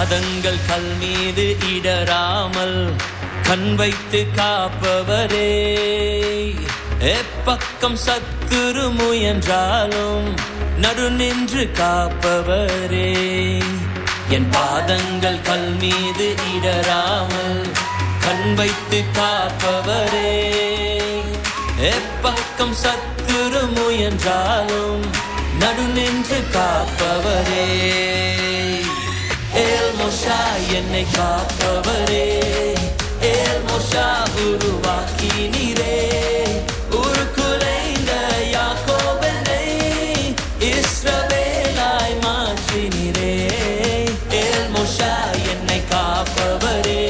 பாதங்கள் கல் மீது இடராமல் கண் வைத்து காப்பவரே, எப்பக்கம் சத்துரு முயன்றாலும் நடு நின்று காப்பவரே. என் பாதங்கள் கல் மீது இடராமல் கண் வைத்து காப்பவரே, எப்பக்கம் சத்துரு முயன்றாலும் நடு நின்று காப்பவரே. ஏல் மோஷா என்னை காப்பவரே, ஏல் மோஷா உருவாக்கினீரே, உருக்குலைந்த யாக்கோபனை இஸ்ரவேலாய் மாற்றினீரே. ஏல் மோஷா என்னை காப்பவரே,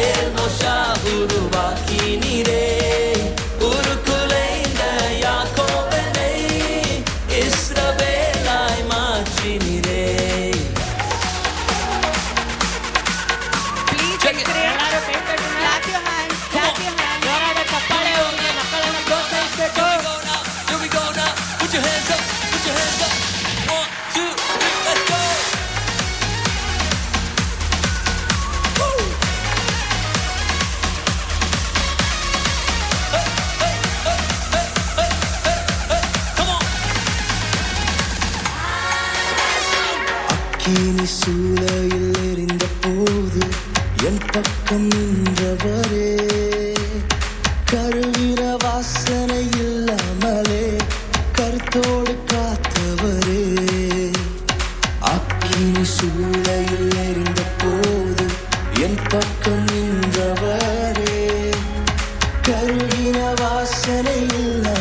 ஏல் மோஷா உருவாக்கினீரே, உருக்குலைந்த யாக்கோபனை இஸ்ரவேலாய் மாற்றினீரே. Clap your hands. Clap your hands. ಜೋರಾದ ಚಪ್ಪಾಳೆ ಹೋಗಿ ಮಕ್ಕಳನ್ನು ಪ್ರೋತ್ಸಾಹಿಸಬೇಕು. Here we go now. Put your hands up. Put your hands up. 1, 2, 3, let's go. Woo. Hey, hey, hey, hey, hey, hey, hey. Come on. அக்கினி சூளையில் எரிந்த போது என் பக்கம் நின்றவரே, கருவின வாசனை இல்லாமலே கருத்தோடு காத்தவரே. அக்கினி சூளையில் எரிந்த போது என் பக்கம் நின்றவரே, கருவின வாசனை இல்லாமலே